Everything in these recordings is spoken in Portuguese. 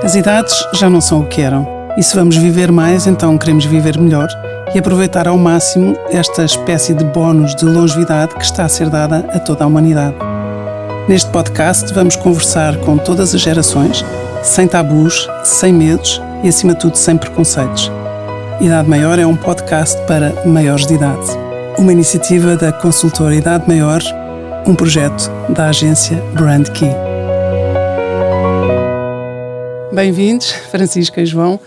As idades já não são o que eram. E se vamos viver mais, então queremos viver melhor e aproveitar ao máximo esta espécie de bónus de longevidade que está a ser dada a toda a humanidade. Neste podcast vamos conversar com todas as gerações, sem tabus, sem medos e, acima de tudo, sem preconceitos. Idade Maior é um podcast para maiores de idade. Uma iniciativa da consultora Idade Maior, um projeto da agência Brand Key. Bem-vindos, Francisca e João.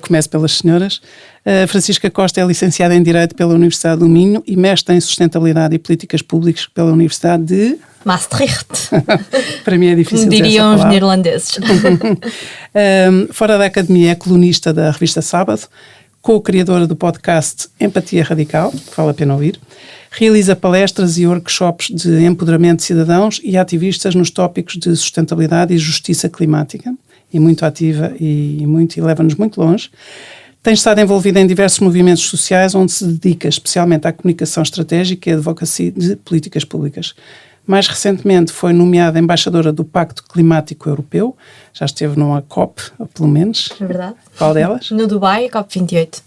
Começo pelas senhoras. Francisca Costa é licenciada em Direito pela Universidade do Minho e mestre em Sustentabilidade e Políticas Públicas pela Universidade de... Maastricht. Para mim é difícil dizer essa diriam os palavra. neerlandeses. Fora da academia é colunista da revista Sábado, co-criadora do podcast Empatia Radical, que vale a pena ouvir. Realiza palestras e workshops de empoderamento de cidadãos e ativistas nos tópicos de sustentabilidade e justiça climática. E muito ativa e leva-nos muito longe. Tem estado envolvida em diversos movimentos sociais onde se dedica especialmente à comunicação estratégica e advocacy de políticas públicas. Mais recentemente foi nomeada embaixadora do Pacto Climático Europeu, já esteve numa COP, ou pelo menos. É verdade. Qual delas? No Dubai, COP28.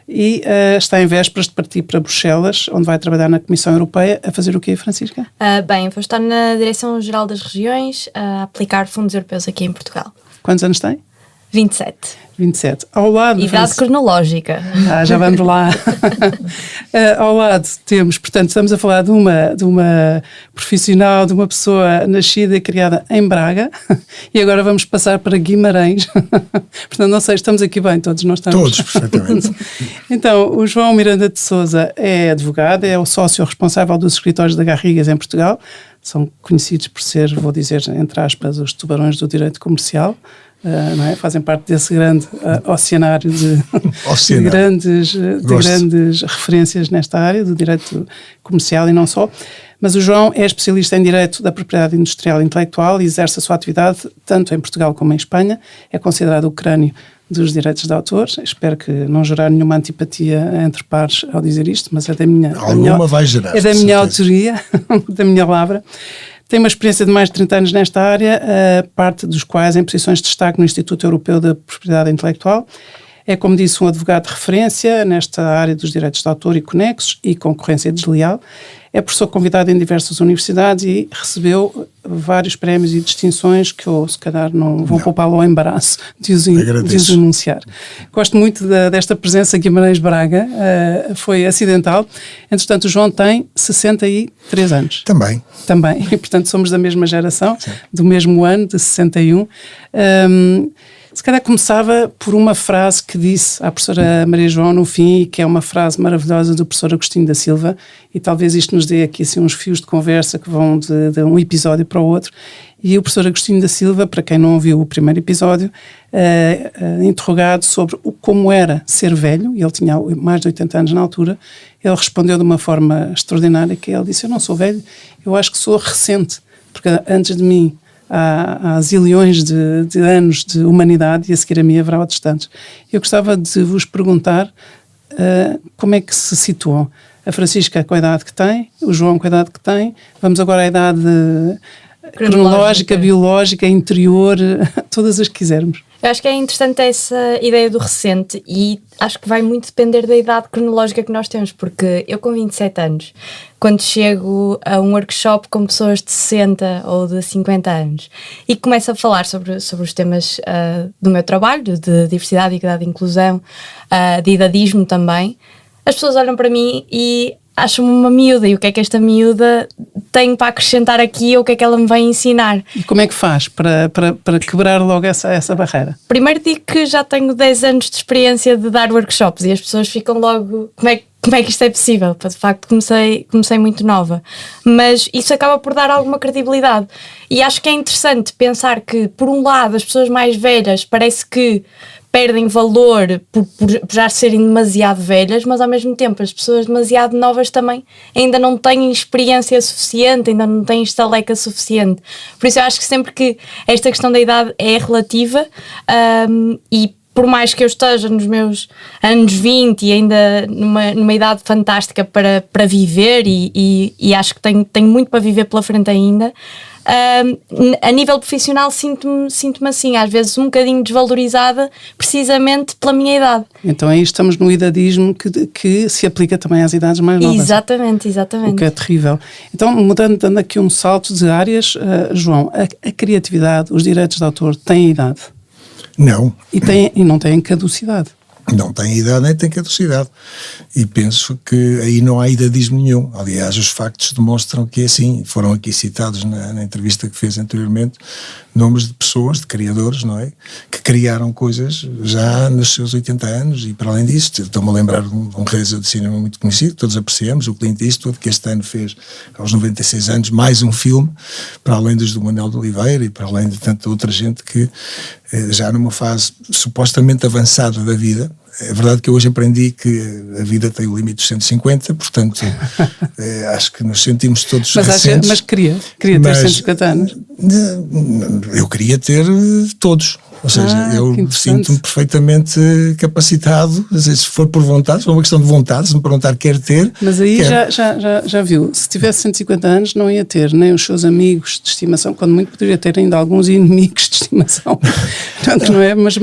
E está em vésperas de partir para Bruxelas, onde vai trabalhar na Comissão Europeia, a fazer o quê, Francisca? Bem, vou estar na Direção-Geral das Regiões a aplicar fundos europeus aqui em Portugal. Quantos anos tem? 27. 27. Ao lado... Idade cronológica. Já vamos lá. Ao lado temos, portanto, estamos a falar de uma profissional, de uma pessoa nascida e criada em Braga, e agora vamos passar para Guimarães. Portanto, não sei, estamos aqui bem, todos nós estamos. Todos, perfeitamente. Então, o João Miranda de Sousa é advogado, é o sócio responsável dos escritórios da Garrigues em Portugal. São conhecidos por ser, vou dizer, entre aspas, os tubarões do direito comercial. Não é? Fazem parte desse grande oceanário de grandes referências nesta área do direito comercial e não só. Mas o João é especialista em direito da propriedade industrial e intelectual e exerce a sua atividade tanto em Portugal como em Espanha. É considerado o crânio dos direitos de autor. Espero que não gerar nenhuma antipatia entre pares ao dizer isto, mas é da minha... Vai gerar. É da minha autoria, da minha palavra. Tem uma experiência de mais de 30 anos nesta área, parte dos quais em posições de destaque no Instituto Europeu da Propriedade Intelectual. É, como disse, um advogado de referência nesta área dos direitos de autor e conexos e concorrência desleal. É professor convidado em diversas universidades e recebeu vários prémios e distinções que eu, se calhar, não vou poupá-lo ao embaraço de os enunciar. Gosto muito desta presença aqui em Guimarães-Braga, foi acidental. Entretanto, o João tem 63 anos. Também. E, portanto, somos da mesma geração, sim, do mesmo ano, de 61. Se calhar começava por uma frase que disse à professora Maria João no fim, e que é uma frase maravilhosa do professor Agostinho da Silva, e talvez isto nos dê aqui assim, uns fios de conversa que vão de um episódio para o outro. E o professor Agostinho da Silva, para quem não ouviu o primeiro episódio, interrogado sobre como era ser velho, e ele tinha mais de 80 anos na altura, ele respondeu de uma forma extraordinária, que ele disse: eu não sou velho, eu acho que sou recente, porque antes de mim há zilhões de anos de humanidade e a seguir a mim haverá outros tantos. Eu gostava de vos perguntar como é que se situam. A Francisca com a idade que tem, o João com a idade que tem, vamos agora à idade cronológica, biológica, interior, todas as que quisermos. Eu acho que é interessante essa ideia do recente e acho que vai muito depender da idade cronológica que nós temos, porque eu com 27 anos, quando chego a um workshop com pessoas de 60 ou de 50 anos e começo a falar sobre os temas do meu trabalho, de diversidade, equidade e inclusão, de idadismo também, as pessoas olham para mim e acham-me uma miúda, e o que é que esta miúda tem para acrescentar aqui, ou o que é que ela me vai ensinar. E como é que faz para quebrar logo essa barreira? Primeiro digo que já tenho 10 anos de experiência de dar workshops e as pessoas ficam logo, como é que isto é possível? De facto comecei muito nova, mas isso acaba por dar alguma credibilidade, e acho que é interessante pensar que, por um lado, as pessoas mais velhas parece que perdem valor por já serem demasiado velhas, mas ao mesmo tempo as pessoas demasiado novas também ainda não têm experiência suficiente, ainda não têm estaleca suficiente. Por isso eu acho que sempre que esta questão da idade é relativa, e por mais que eu esteja nos meus anos 20 e ainda numa idade fantástica para viver, e acho que tenho muito para viver pela frente ainda, A nível profissional sinto-me assim, às vezes um bocadinho desvalorizada, precisamente pela minha idade. Então aí estamos no idadismo que se aplica também às idades mais novas. Exatamente. O que é terrível. Então, dando aqui um salto de áreas, João, a criatividade, os direitos de autor têm idade? Não. E não têm caducidade? Não tem idade nem tem caducidade. E penso que aí não há idadismo nenhum. Aliás, os factos demonstram que é assim. Foram aqui citados na entrevista que fez anteriormente nomes de pessoas, de criadores, não é? Que criaram coisas já nos seus 80 anos e para além disso, estou-me a lembrar de um realizador de cinema muito conhecido, que todos apreciamos, o Clint Eastwood, que este ano fez, aos 96 anos, mais um filme, para além dos do Manuel de Oliveira e para além de tanta outra gente que já numa fase supostamente avançada da vida. É verdade que eu hoje aprendi que a vida tem o limite dos 150, portanto acho que nos sentimos todos recentes. Mas queria ter 150 anos? Eu queria ter todos. Ou seja, eu sinto-me perfeitamente capacitado, se for por vontade, se for uma questão de vontade, se me perguntar quer ter. Mas aí já viu, se tivesse 150 anos não ia ter nem os seus amigos de estimação, quando muito poderia ter ainda alguns inimigos de estimação, não é? Mas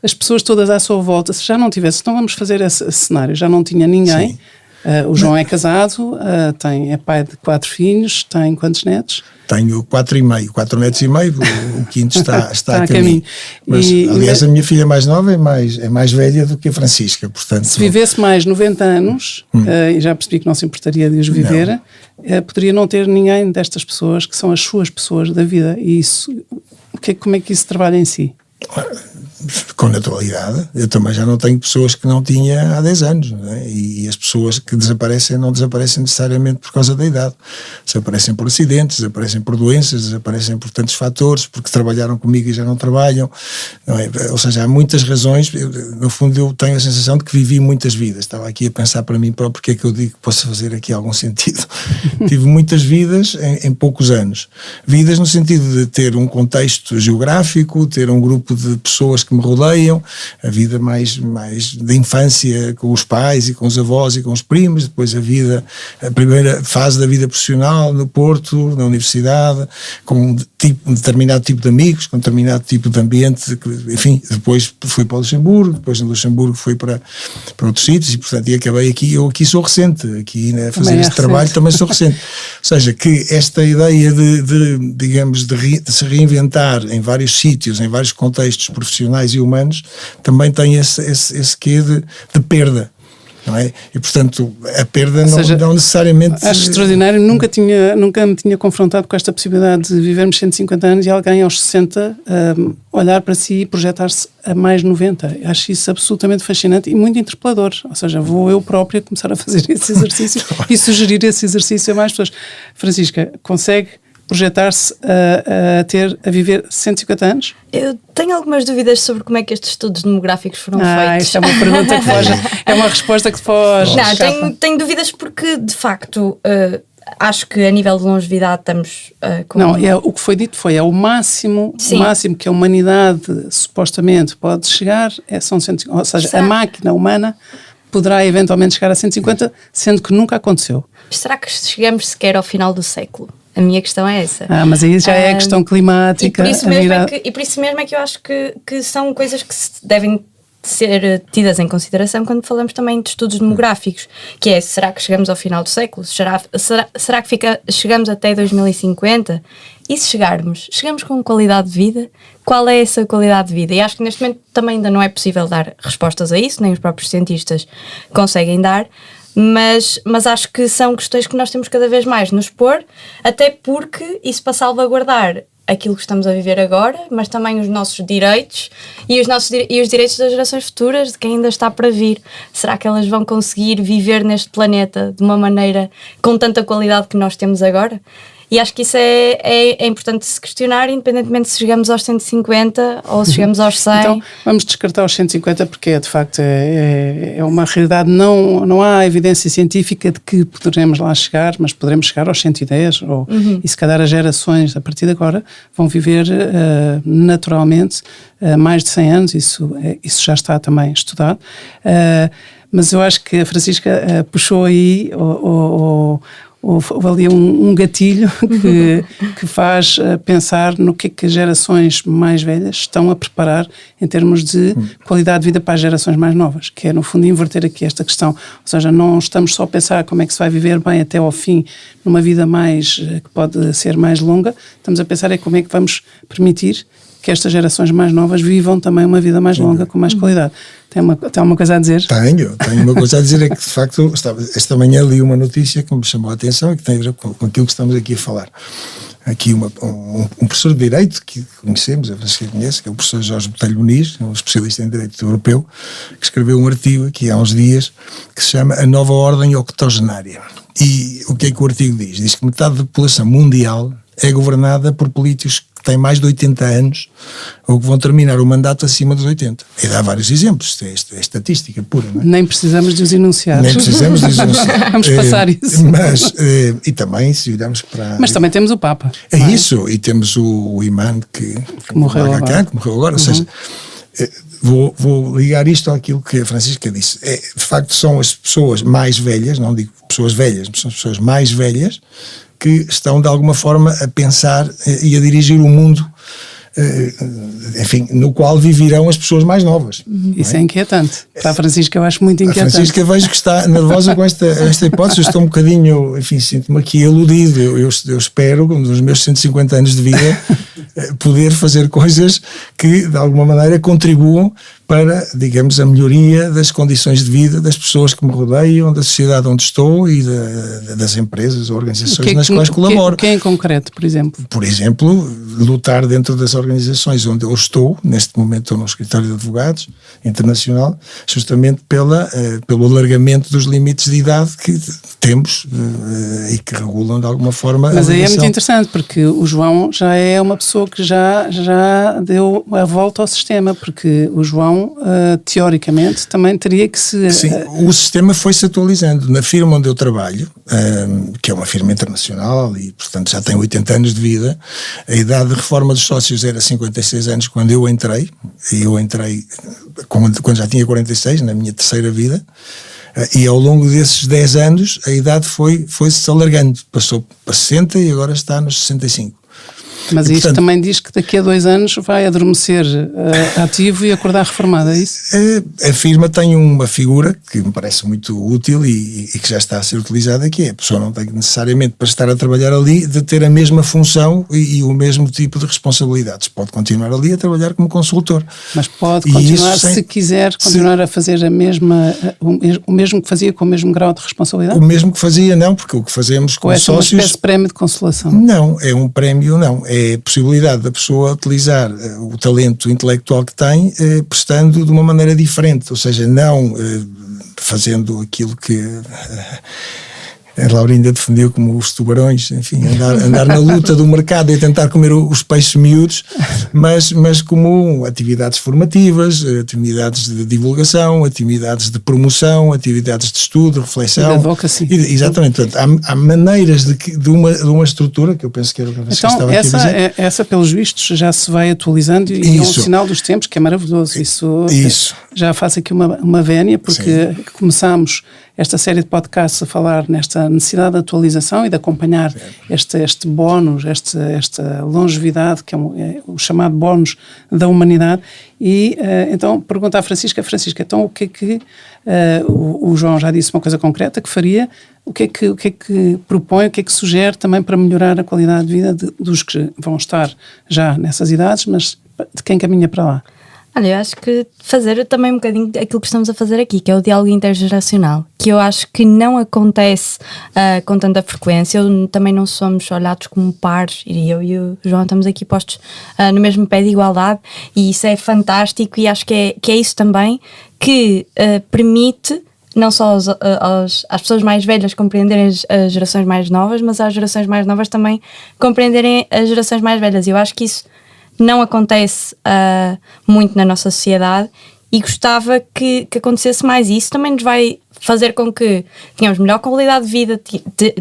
as pessoas todas à sua volta, se já não tivesse, então vamos fazer esse cenário, já não tinha ninguém. O João é casado, é pai de 4 filhos, tem quantos netos? Tenho 4 netos e meio, o quinto está a caminho. Mas, aliás, a minha filha mais nova é mais velha do que a Francisca, portanto... Se vivesse mais 90 anos, e já percebi que não se importaria de os viver, poderia não ter ninguém destas pessoas que são as suas pessoas da vida. E isso, como é que isso trabalha em si? Com naturalidade. Eu também já não tenho pessoas que não tinha há 10 anos, não é? E as pessoas que desaparecem não desaparecem necessariamente por causa da idade, desaparecem por acidentes, desaparecem por doenças, desaparecem por tantos fatores, porque trabalharam comigo e já não trabalham, não é? Ou seja, há muitas razões. No fundo eu tenho a sensação de que vivi muitas vidas. Estava aqui a pensar para mim próprio porque é que eu digo que posso fazer aqui algum sentido. Tive muitas vidas em poucos anos, vidas no sentido de ter um contexto geográfico, ter um grupo de pessoas que me rodeiam, a vida mais da infância com os pais e com os avós e com os primos, depois a primeira fase da vida profissional no Porto, na universidade, com um determinado tipo de amigos, com um determinado tipo de ambiente, enfim, depois fui para o Luxemburgo, depois no Luxemburgo fui para outros sítios e portanto acabei aqui, eu aqui sou recente, aqui a fazer este trabalho também sou recente. Ou seja, que esta ideia digamos, de se reinventar em vários sítios, em vários contextos profissionais e humanos, também tem esse quê de perda, não é? E portanto a perda não necessariamente... Acho extraordinário, nunca me tinha confrontado com esta possibilidade de vivermos 150 anos e alguém aos 60 olhar para si e projetar-se a mais 90. Acho isso absolutamente fascinante e muito interpelador. Ou seja, vou eu própria começar a fazer esse exercício e sugerir esse exercício a mais pessoas. Francisca, consegue projetar-se a viver 150 anos? Eu tenho algumas dúvidas sobre como é que estes estudos demográficos foram feitos. Esta é uma pergunta que foge, é uma resposta que foge. Não, tenho dúvidas porque, de facto, acho que a nível de longevidade estamos com... Não, o que foi dito é o máximo que a humanidade supostamente pode chegar, são 150, ou seja, a máquina humana poderá eventualmente chegar a 150, sendo que nunca aconteceu. Será que chegamos sequer ao final do século? A minha questão é essa. Mas aí já é a questão climática. E por isso mesmo é que eu acho que são coisas que devem ser tidas em consideração quando falamos também de estudos demográficos, que é, será que chegamos ao final do século? Será que chegamos até 2050? E se chegamos com qualidade de vida? Qual é essa qualidade de vida? E acho que neste momento também ainda não é possível dar respostas a isso, nem os próprios cientistas conseguem dar, mas acho que são questões que nós temos cada vez mais nos pôr, até porque isso para salvaguardar aquilo que estamos a viver agora, mas também os nossos direitos e os direitos das gerações futuras, de quem ainda está para vir. Será que elas vão conseguir viver neste planeta de uma maneira com tanta qualidade que nós temos agora? E acho que isso é importante se questionar, independentemente se chegamos aos 150 ou se chegamos aos 100. Então, vamos descartar os 150 porque de facto é uma realidade, não há evidência científica de que poderemos lá chegar, mas poderemos chegar aos 110 e se calhar as gerações a partir de agora vão viver naturalmente mais de 100 anos, isso já está também estudado. Mas eu acho que a Francisca puxou aí houve ali um gatilho que faz pensar no que é que as gerações mais velhas estão a preparar em termos de qualidade de vida para as gerações mais novas, que é no fundo inverter aqui esta questão, ou seja, não estamos só a pensar como é que se vai viver bem até ao fim numa vida mais, que pode ser mais longa, estamos a pensar como é que vamos permitir que estas gerações mais novas vivam também uma vida mais longa, com mais qualidade. Tem uma coisa a dizer? Tenho uma coisa a dizer, é que de facto esta manhã li uma notícia que me chamou a atenção e que tem a ver com aquilo que estamos aqui a falar. Aqui um professor de Direito que conhecemos, a Francisca conhece, que é o professor Jorge Botelho Muniz, um especialista em Direito Europeu, que escreveu um artigo aqui há uns dias que se chama A Nova Ordem Octogenária. E o que é que o artigo diz? Diz que metade da população mundial é governada por políticos que têm mais de 80 anos ou que vão terminar o mandato acima dos 80. E dá vários exemplos, é estatística pura, não é? Nem precisamos de os enunciar. Nem precisamos de os enunciar. Vamos passar isso. Mas, e também, se olharmos para... Mas também temos o Papa. É isso, e temos o imã que morreu agora. Ou seja, vou ligar isto àquilo que a Francisca disse. De facto, são as pessoas mais velhas, não digo pessoas velhas, mas são as pessoas mais velhas que estão de alguma forma a pensar e a dirigir o mundo, enfim, no qual viverão as pessoas mais novas. Isso é inquietante. Para a Francisca eu acho muito inquietante. A Francisca vejo que está nervosa com esta hipótese. Eu estou um bocadinho, enfim, sinto-me aqui iludido. Eu espero, nos meus 150 anos de vida, poder fazer coisas que de alguma maneira contribuam para, digamos, a melhoria das condições de vida das pessoas que me rodeiam, da sociedade onde estou e das empresas ou organizações nas quais colaboro. O que é em concreto, por exemplo? Por exemplo, lutar dentro das organizações onde eu estou, neste momento estou no escritório de advogados internacional, justamente pelo alargamento dos limites de idade que temos e que regulam de alguma forma. Mas aí é muito interessante, porque o João já é uma pessoa que já deu a volta ao sistema, porque o João teoricamente também teria que se... Sim, o sistema foi-se atualizando. Na firma onde eu trabalho, que é uma firma internacional e portanto já tem 80 anos de vida, a idade de reforma dos sócios era 56 anos quando eu entrei, e eu entrei quando já tinha 46, na minha terceira vida, e ao longo desses 10 anos a idade foi-se alargando, passou para 60 e agora está nos 65. Mas isto também diz que daqui a 2 anos vai adormecer ativo e acordar reformado, é isso? A firma tem uma figura que me parece muito útil e que já está a ser utilizada, que é a pessoa não tem necessariamente, para estar a trabalhar ali, de ter a mesma função e o mesmo tipo de responsabilidades. Pode continuar ali a trabalhar como consultor. Mas pode continuar, se quiser, continuar a fazer o mesmo que fazia com o mesmo grau de responsabilidade? O mesmo que fazia, não, porque o que fazemos com sócios... Ou é uma espécie de prémio de consolação? Não, é um prémio, não. É a possibilidade da pessoa utilizar o talento intelectual que tem, prestando de uma maneira diferente, ou seja, não fazendo aquilo que a Laurinda defendeu como os tubarões, enfim, andar na luta do mercado e tentar comer os peixes miúdos, mas como atividades formativas, atividades de divulgação, atividades de promoção, atividades de estudo, reflexão. E de advocacy. Exatamente. Portanto, há maneiras de uma estrutura, que eu penso que era o que você estava aqui a dizer. Essa, pelos vistos, já se vai atualizando e é um sinal dos tempos que é maravilhoso. Isso. Já faço aqui uma vénia, porque começámos esta série de podcasts a falar nesta necessidade de atualização e de acompanhar este bónus, esta longevidade, que é o chamado bónus da humanidade. E então pergunto à Francisca, então o que é que o João já disse uma coisa concreta que faria, o que é que propõe, o que é que sugere também para melhorar a qualidade de vida dos que vão estar já nessas idades, mas de quem caminha para lá? Olha, eu acho que fazer também um bocadinho aquilo que estamos a fazer aqui, que é o diálogo intergeracional, que eu acho que não acontece com tanta frequência. Também não somos olhados como pares, e eu e o João estamos aqui postos no mesmo pé de igualdade, e isso é fantástico, e acho que é isso também que permite não só às pessoas mais velhas compreenderem as gerações mais novas, mas às gerações mais novas também compreenderem as gerações mais velhas. Eu acho que isso não acontece muito na nossa sociedade e gostava que acontecesse mais. E isso também nos vai fazer com que tenhamos melhor qualidade de vida,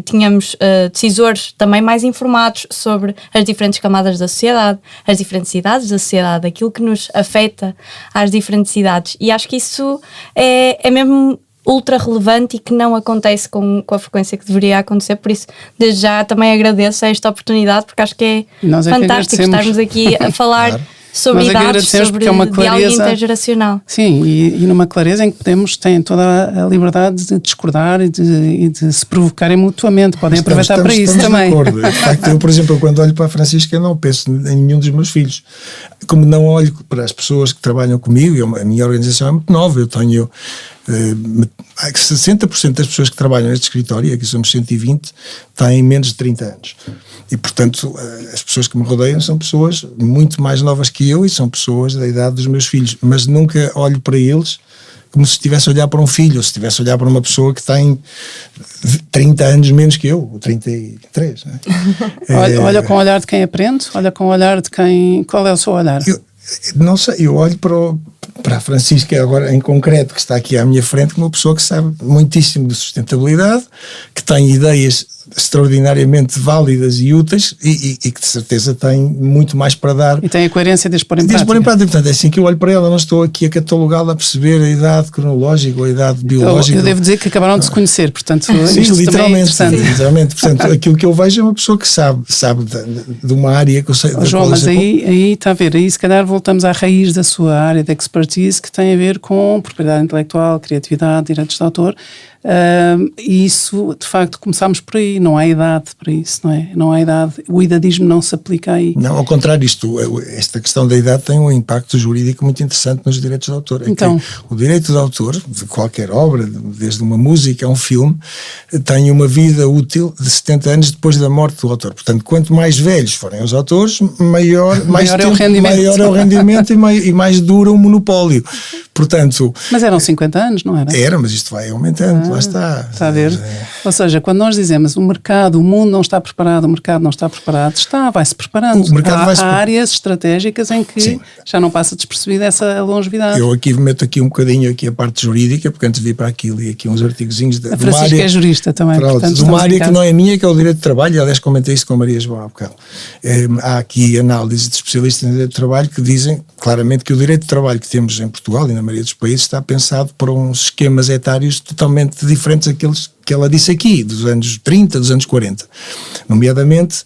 tenhamos decisores também mais informados sobre as diferentes camadas da sociedade, as diferentes idades da sociedade, aquilo que nos afeta às diferentes idades. E acho que isso é mesmo ultra relevante e que não acontece com a frequência que deveria acontecer. Por isso, desde já também agradeço esta oportunidade, porque acho que é fantástico estarmos aqui a falar sobre idades, sobre diálogo intergeracional. Sim, e numa clareza em que têm toda a liberdade de discordar e de se provocarem mutuamente. Podem aproveitar para isso também. De acordo. De facto, eu, por exemplo, quando olho para a Francisca, não penso em nenhum dos meus filhos. Como não olho para as pessoas que trabalham comigo, a minha organização é muito nova, eu tenho 60% das pessoas que trabalham neste escritório, aqui somos 120, têm menos de 30 anos. E, portanto, as pessoas que me rodeiam são pessoas muito mais novas que eu e são pessoas da idade dos meus filhos, mas nunca olho para eles como se estivesse a olhar para um filho, ou se estivesse a olhar para uma pessoa que tem 30 anos menos que eu, ou 33. Né? Olha com o olhar de quem aprende, olha com o olhar de quem... Qual é o seu olhar? Não sei, eu olho para a Francisca agora em concreto, que está aqui à minha frente, como uma pessoa que sabe muitíssimo de sustentabilidade, que tem ideias extraordinariamente válidas e úteis e que de certeza tem muito mais para dar. E tem a coerência de expor em prática. Portanto, é assim que eu olho para ela, não estou aqui a catalogá-la a perceber a idade cronológica ou a idade biológica. Eu devo dizer que acabaram de se conhecer, portanto, sim, literalmente. Portanto, aquilo que eu vejo é uma pessoa que sabe de uma área que eu sei. João, mas aí está a ver, aí se calhar voltamos à raiz da sua área de expertise, que tem a ver com propriedade intelectual, criatividade, direitos de autor. E isso, de facto, começámos por aí, não há idade para isso, não é? Não há idade, o idadismo não se aplica aí. Não, ao contrário, esta questão da idade tem um impacto jurídico muito interessante nos direitos de autor. Então, o direito de autor, de qualquer obra, desde uma música a um filme, tem uma vida útil de 70 anos depois da morte do autor. Portanto, quanto mais velhos forem os autores, maior é o rendimento e mais dura o monopólio. Portanto, mas eram 50 anos, não era? Era, mas isto vai aumentando, lá está. Está a ver? Ou seja, quando nós dizemos o mundo não está preparado, vai-se preparando. Há áreas estratégicas em que já não passa despercebida essa longevidade. Eu meto aqui um bocadinho a parte jurídica, porque antes de vir para aquilo e aqui uns artigozinhos de uma área... é jurista também. De uma área que não é minha, que é o direito de trabalho, e aliás comentei isso com a Maria João há bocado. Há aqui análises de especialistas em direito de trabalho que dizem claramente que o direito de trabalho que temos em Portugal e na maioria dos países está pensado para uns esquemas etários totalmente diferentes daqueles que ela disse aqui, dos anos 30, dos anos 40. Nomeadamente,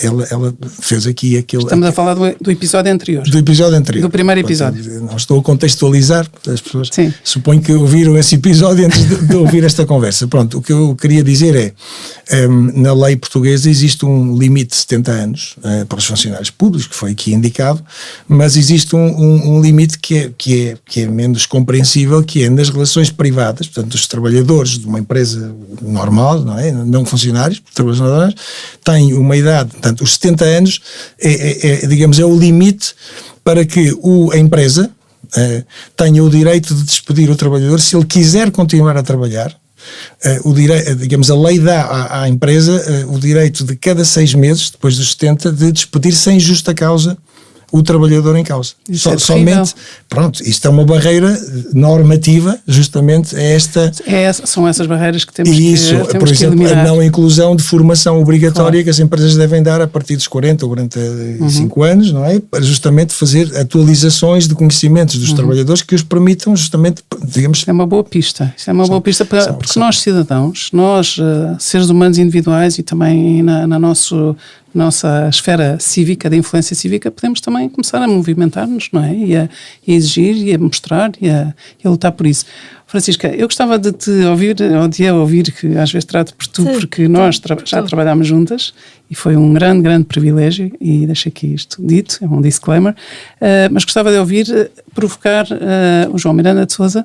ela fez aqui aquele... Estamos a falar do episódio anterior. Do episódio anterior. Do primeiro episódio. Portanto, não estou a contextualizar, as pessoas Sim. Suponho que ouviram esse episódio antes de ouvir esta conversa. Pronto, o que eu queria dizer é, na lei portuguesa existe um limite de 70 anos para os funcionários públicos, que foi aqui indicado, mas existe um limite que é menos compreensível, que é nas relações privadas, portanto, os trabalhadores de uma empresa normal, não é? Não funcionários, trabalhadores normais, têm uma idade, portanto, os 70 anos digamos, é o limite para que a empresa tenha o direito de despedir o trabalhador se ele quiser continuar a trabalhar. Digamos, a lei dá à empresa o direito de cada 6 meses, depois dos 70, de despedir sem justa causa o trabalhador em causa. Somente, pronto, isto é uma barreira normativa, justamente são essas barreiras que temos por exemplo, que eliminar. A não inclusão de formação obrigatória que as empresas devem dar a partir dos 40 ou 45 anos, não é? Para justamente fazer atualizações de conhecimentos dos trabalhadores que os permitam justamente, digamos... Isto é uma boa pista. Porque nós cidadãos, nós seres humanos individuais e também na nossa esfera cívica, de influência cívica, podemos também começar a movimentar-nos, não é? E a exigir, e a mostrar, e a lutar por isso. Francisca, eu gostava de te ouvir, ou de ouvir, que às vezes trato por tu, porque nós já trabalhámos juntas, e foi um grande, grande privilégio, e deixo aqui isto dito, é um disclaimer, mas gostava de ouvir provocar o João Miranda de Sousa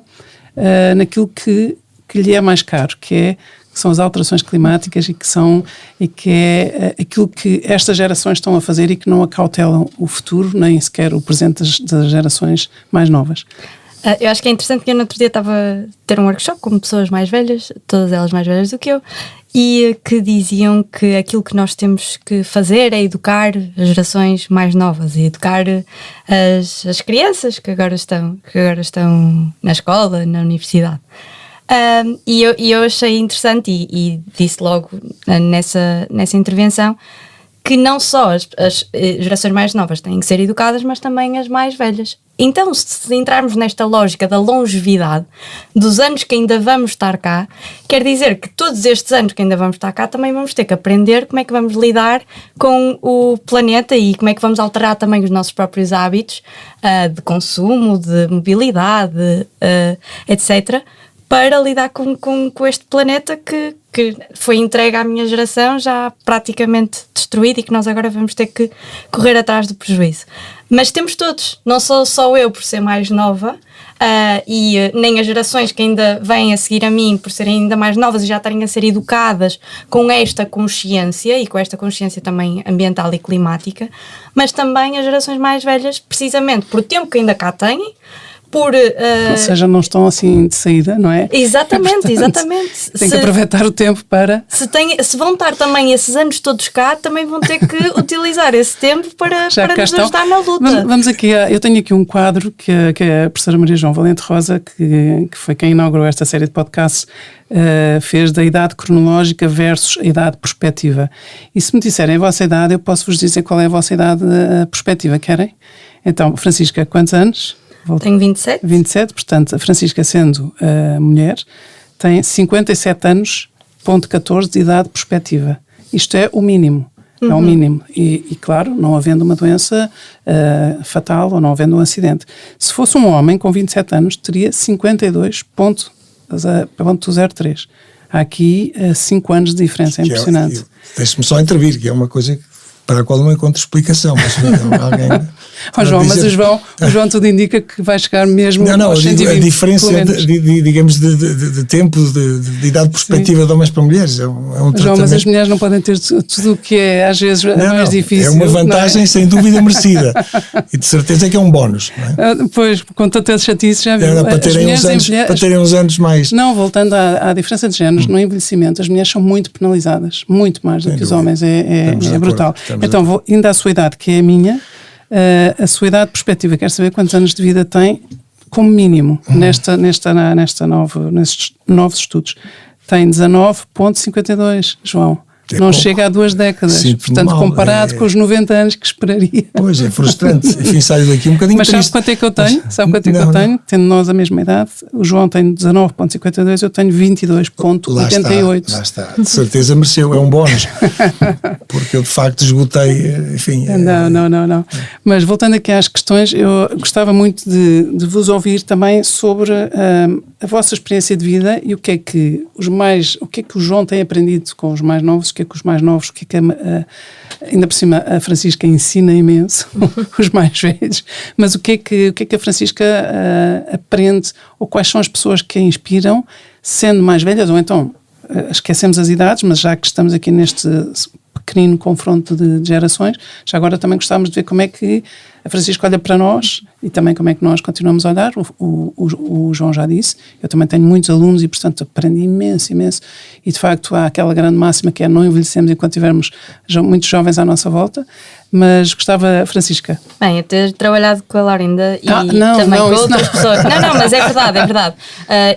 naquilo que lhe é mais caro, que são as alterações climáticas e que é aquilo que estas gerações estão a fazer e que não acautelam o futuro, nem sequer o presente das gerações mais novas. Eu acho que é interessante que eu no outro dia estava a ter um workshop com pessoas mais velhas, todas elas mais velhas do que eu, e que diziam que aquilo que nós temos que fazer é educar as gerações mais novas e educar as crianças que agora estão na escola, na universidade. E eu achei interessante e disse logo nessa intervenção que não só as gerações mais novas têm que ser educadas, mas também as mais velhas. Então, se entrarmos nesta lógica da longevidade, dos anos que ainda vamos estar cá, quer dizer que todos estes anos que ainda vamos estar cá também vamos ter que aprender como é que vamos lidar com o planeta e como é que vamos alterar também os nossos próprios hábitos de consumo, de mobilidade, etc., para lidar com este planeta que foi entregue à minha geração, já praticamente destruído, e que nós agora vamos ter que correr atrás do prejuízo. Mas temos todos, não sou só eu por ser mais nova, nem as gerações que ainda vêm a seguir a mim por serem ainda mais novas e já estarem a ser educadas com esta consciência, e com esta consciência também ambiental e climática, mas também as gerações mais velhas, precisamente por o tempo que ainda cá têm, ou seja, não estão assim de saída, não é? Exatamente, portanto, exatamente. Tem que aproveitar o tempo para... Se vão estar também esses anos todos cá, também vão ter que utilizar esse tempo para nos ajudar na luta. Vamos aqui, eu tenho aqui um quadro que a professora Maria João Valente Rosa, que foi quem inaugurou esta série de podcasts, fez da idade cronológica versus a idade prospectiva. E se me disserem a vossa idade, eu posso vos dizer qual é a vossa idade prospectiva, querem? Então, Francisca, quantos anos? Tenho 27. 27, portanto, a Francisca, sendo mulher, tem 57 anos, ponto 14 de idade prospectiva. Isto é o mínimo. É o mínimo. E, claro, não havendo uma doença fatal ou não havendo um acidente. Se fosse um homem com 27 anos, teria 52,03. Há aqui 5 anos de diferença. É impressionante. Deixe-me só intervir, que é uma coisa para a qual não encontro explicação. Mas alguém... João, mas o João tudo indica que vai chegar mesmo aos 120, a diferença digamos de tempo, de idade perspectiva de homens para mulheres é um João, tratamento. mas as mulheres não podem ter tudo o que é às vezes mais difícil. É uma vantagem sem dúvida merecida e de certeza que é um bónus, não é? Pois, com tanta chatice já viu. Para terem uns anos mais... Não, voltando à diferença de géneros no envelhecimento, as mulheres são muito penalizadas, muito mais do que os homens, é brutal. Então, indo à sua idade, que é a minha, a sua idade perspectiva, quero saber quantos anos de vida tem, como mínimo, nestes novos estudos. Tem 19,52, João. Não chega a 2 décadas. Portanto, mal, comparado com os 90 anos que esperaria. Pois, é frustrante. Enfim, saio daqui um bocadinho triste. Mas sabe quanto é que eu tenho? Tendo nós a mesma idade, o João tem 19,52, eu tenho 22,88. Lá está. De certeza mereceu, é um bónus. Porque eu, de facto, esgotei, enfim... Não. Mas, voltando aqui às questões, eu gostava muito de vos ouvir também sobre a vossa experiência de vida e o que é que o João tem aprendido com os mais novos, o que é que os mais novos, o que é que ainda por cima a Francisca ensina imenso, os mais velhos, mas o que é que a Francisca aprende, ou quais são as pessoas que a inspiram, sendo mais velhas, ou então esquecemos as idades, mas já que estamos aqui neste pequenino confronto de gerações, já agora também gostávamos de ver como é que a Francisca olha para nós e também como é que nós continuamos a olhar. O João já disse, eu também tenho muitos alunos e, portanto, aprendi imenso, e de facto há aquela grande máxima que é não envelhecemos enquanto tivermos muitos jovens à nossa volta. Mas gostava, Francisca. Bem, eu ter trabalhado com a Laurinda e também com outras pessoas. Não, mas é verdade.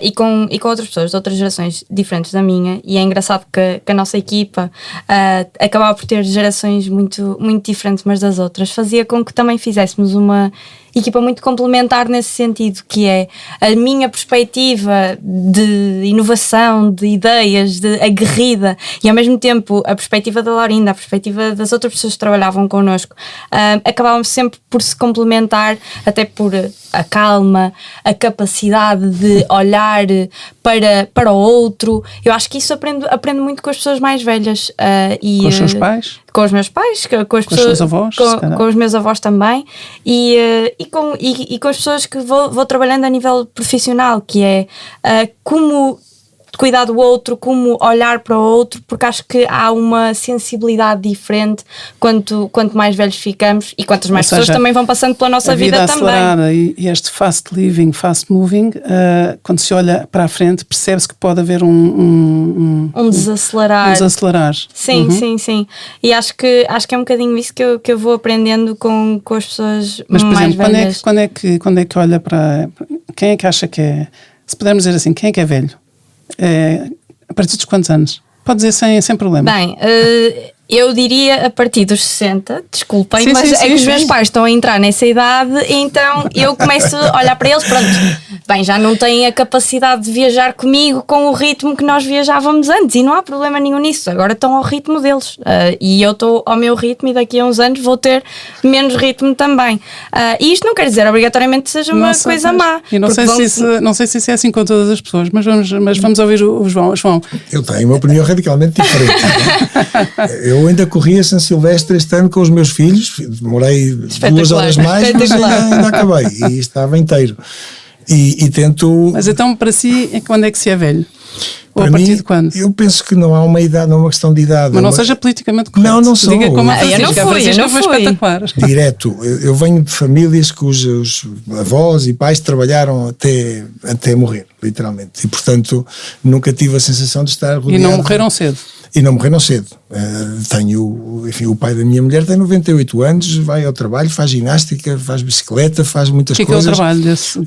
E com outras pessoas de outras gerações diferentes da minha, e é engraçado que a nossa equipa acabava por ter gerações muito, muito diferentes umas das outras, fazia com que também fizéssemos uma equipa muito complementar nesse sentido, que é a minha perspectiva de inovação, de ideias, de aguerrida, e ao mesmo tempo a perspectiva da Laurinda, a perspectiva das outras pessoas que trabalhavam connosco, acabavam sempre por se complementar, até por a calma, a capacidade de olhar para o outro. Eu acho que isso aprendo muito com as pessoas mais velhas. Com os seus pais? Com os meus pais, com as pessoas, os seus avós, com os meus avós também, e com as pessoas que vou trabalhando a nível profissional, que é como cuidar do outro, como olhar para o outro, porque acho que há uma sensibilidade diferente quanto mais velhos ficamos, e quantas mais pessoas também vão passando pela nossa vida também. E este fast living, fast moving, quando se olha para a frente, percebe-se que pode haver um desacelerar. Sim. E acho que é um bocadinho isso que eu vou aprendendo com as pessoas. Mas, por mais exemplo, velhas. Quando é que olha para... Quem é que acha que é... Se pudermos dizer assim, quem é que é velho? A partir dos quantos anos? Pode dizer sem problema. Bem, Eu diria a partir dos 60, desculpem, Sim, mas sim, é que os sim. meus pais estão a entrar nessa idade, então eu começo a olhar para eles, pronto, bem, já não têm a capacidade de viajar comigo com o ritmo que nós viajávamos antes, e não há problema nenhum nisso, agora estão ao ritmo deles, e eu estou ao meu ritmo, e daqui a uns anos vou ter menos ritmo também. E isto não quer dizer obrigatoriamente que seja uma coisa má. E não sei, não sei se isso é assim com todas as pessoas, mas vamos ouvir o João. Eu tenho uma opinião radicalmente diferente. Eu ainda corri a São Silvestre este ano com os meus filhos, demorei 2 horas mais, mas ainda acabei e estava inteiro. E tento... Mas então, para si, quando é que se é velho? Ou Para a partir mim, de quando? eu penso que não há uma idade, não é uma questão de idade. Mas não seja politicamente correto. Não sou. Diga como eu não fui. Espetacular. Direto. Eu venho de famílias cujos avós e pais trabalharam até morrer, literalmente. E, portanto, nunca tive a sensação de estar rodeado. E não morreram cedo. E não morreram cedo. Enfim, o pai da minha mulher tem 98 anos, vai ao trabalho, faz ginástica, faz bicicleta, faz muitas coisas. Que é o trabalho desse?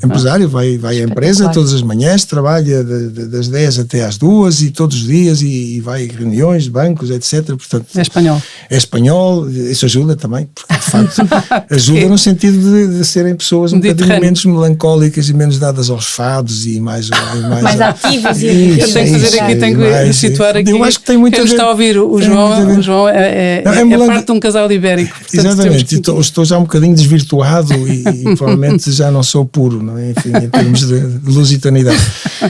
Empresário, vai à empresa todas as manhãs, trabalha das 10 até às 2 e todos os dias e vai a reuniões, bancos, etc. Portanto, é espanhol. É espanhol, isso ajuda também, porque de facto ajuda no sentido de serem pessoas um bocadinho menos melancólicas e menos dadas aos fados e mais ativas. Eu tenho que fazer aqui, tenho que situar aqui. Eu acho que tem muito a ver. Está a ouvir o João é parte de um casal ibérico. Portanto, exatamente, estou já um bocadinho desvirtuado e provavelmente já não sou puro, não é? Enfim, em termos de lusitaniedade.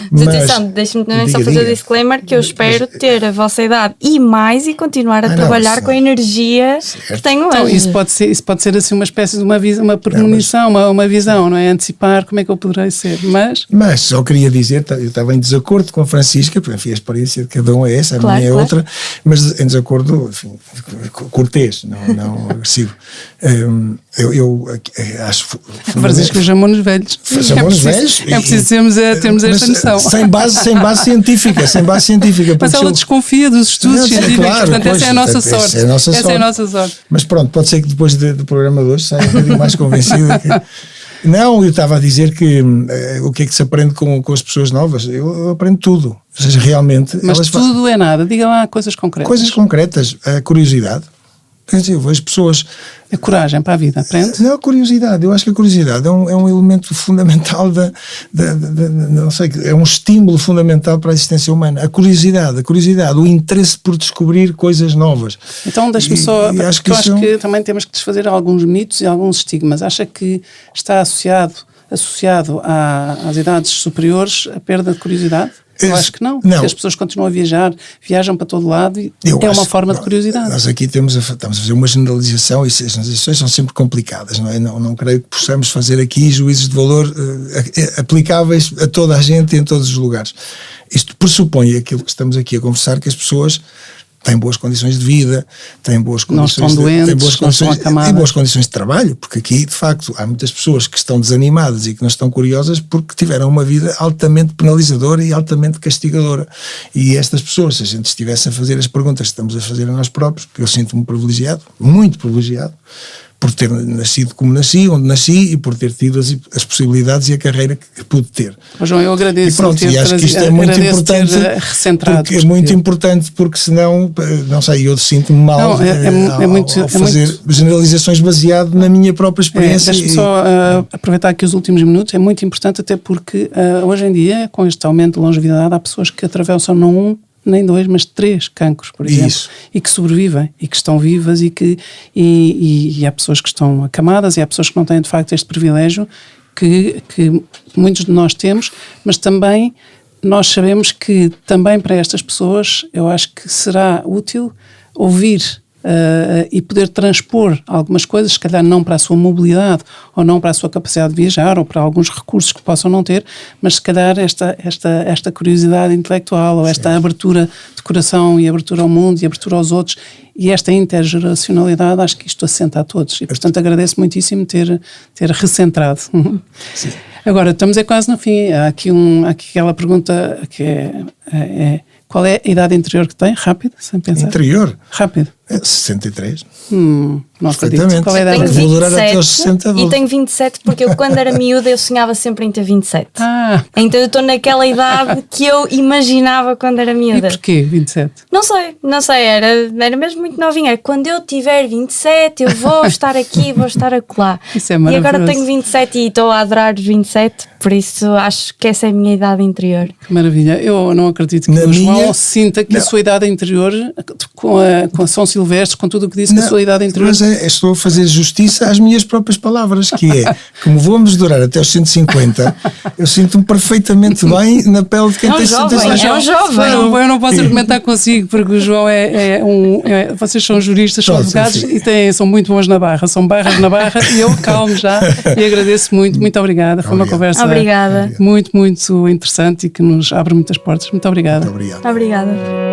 Mas atenção, deixe-me também só fazer o disclaimer que eu espero ter a vossa idade e mais e continuar a trabalhar com a energia que tenho hoje. Então, isso pode ser assim uma espécie de uma premonição, uma visão, não é? Antecipar como é que eu poderei ser, mas só queria dizer, eu estava em desacordo com a Francisca, porque enfim, a experiência de cada um é essa, a minha é outra, mas em desacordo, enfim, cortês, não agressivo. Eu acho... Francisco chamou-nos velhos. Chamou-nos velhos. É preciso termos esta noção. Sem base científica. Mas ela desconfia dos estudos científicos, claro, portanto essa é a nossa sorte. Essa é a nossa sorte. Mas pronto, pode ser que depois do programa de hoje saia um bocadinho mais convencido. Não, eu estava a dizer que o que é que se aprende com as pessoas novas? Eu aprendo tudo. Ou seja, realmente... Mas tudo é nada. Diga lá coisas concretas. Coisas concretas. A curiosidade. Quer dizer, eu vejo pessoas... A coragem para a vida, aprende? Não, a curiosidade. Eu acho que a curiosidade é um elemento fundamental não sei, é um estímulo fundamental para a existência humana. A curiosidade, o interesse por descobrir coisas novas. Então deixa-me só... Eu acho que também temos que desfazer alguns mitos e alguns estigmas. Acha que está associado às idades superiores a perda de curiosidade? Eu acho que não, porque as pessoas continuam a viajam para todo lado e é uma forma de curiosidade. Nós aqui estamos a fazer uma generalização e as generalizações são sempre complicadas, não é? Não creio que possamos fazer aqui juízos de valor aplicáveis a toda a gente e em todos os lugares. Isto pressupõe aquilo que estamos aqui a conversar, que as pessoas têm boas condições de vida, têm boas condições não estão doentes, não estão acamadas. Têm boas condições de trabalho, porque aqui, de facto, há muitas pessoas que estão desanimadas e que não estão curiosas porque tiveram uma vida altamente penalizadora e altamente castigadora. E estas pessoas, se a gente estivesse a fazer as perguntas que estamos a fazer a nós próprios, porque eu sinto-me privilegiado, muito privilegiado, por ter nascido como nasci, onde nasci e por ter tido as possibilidades e a carreira que pude ter. João, eu agradeço. E acho que isto é muito importante, porque é muito importante, porque senão, não sei, eu sinto-me mal ao fazer generalizações baseado na minha própria experiência. Deixa-me só aproveitar aqui os últimos minutos, é muito importante até porque hoje em dia, com este aumento de longevidade, há pessoas que atravessam não um, nem 2, mas 3 cancros, por exemplo. Isso. E que sobrevivem, e que estão vivas, e há pessoas que estão acamadas, e há pessoas que não têm de facto este privilégio que muitos de nós temos, mas também nós sabemos que também para estas pessoas eu acho que será útil ouvir e poder transpor algumas coisas, se calhar não para a sua mobilidade ou não para a sua capacidade de viajar ou para alguns recursos que possam não ter, mas se calhar esta curiosidade intelectual ou esta abertura de coração e abertura ao mundo e abertura aos outros e esta intergeracionalidade, acho que isto assenta a todos e portanto agradeço muitíssimo ter recentrado. Sim. Agora, estamos quase no fim. Há aqui aquela pergunta que é qual é a idade interior que tem? Rápido, sem pensar. Interior? Rápido. É 63. Não acredito. Perfeitamente. Qual é a idade? Tenho Vou durar até 27 aos 60. e tenho 27 porque eu quando era miúda eu sonhava sempre em ter 27. Ah, Então eu estou naquela idade que eu imaginava quando era e miúda. porquê 27? Não sei, era mesmo muito novinha. Era, quando eu tiver 27 eu vou estar aqui, vou estar acolá. Isso é E maravilhoso. agora tenho 27 e estou a adorar os 27, por isso acho que essa é a minha idade interior. Que maravilha. Eu não acredito que Na o João minha- sinta que a Não. sua idade interior, com a São Silvestre, com tudo o que disse, que a sua idade interior. Mas estou a fazer justiça às minhas próprias palavras, que é, como vamos durar até aos 150, eu sinto-me perfeitamente bem na pele de quem É um tem jovem, 66 é um anos. jovem. Eu não posso argumentar consigo, porque o João vocês são juristas, são Pronto, advogados enfim. e são muito bons na barra, são barras na barra e eu calmo já e agradeço muito obrigada. Foi uma Obrigado. conversa Obrigada. muito interessante e que nos abre muitas portas. Muito obrigada. Muito obrigado. Obrigada.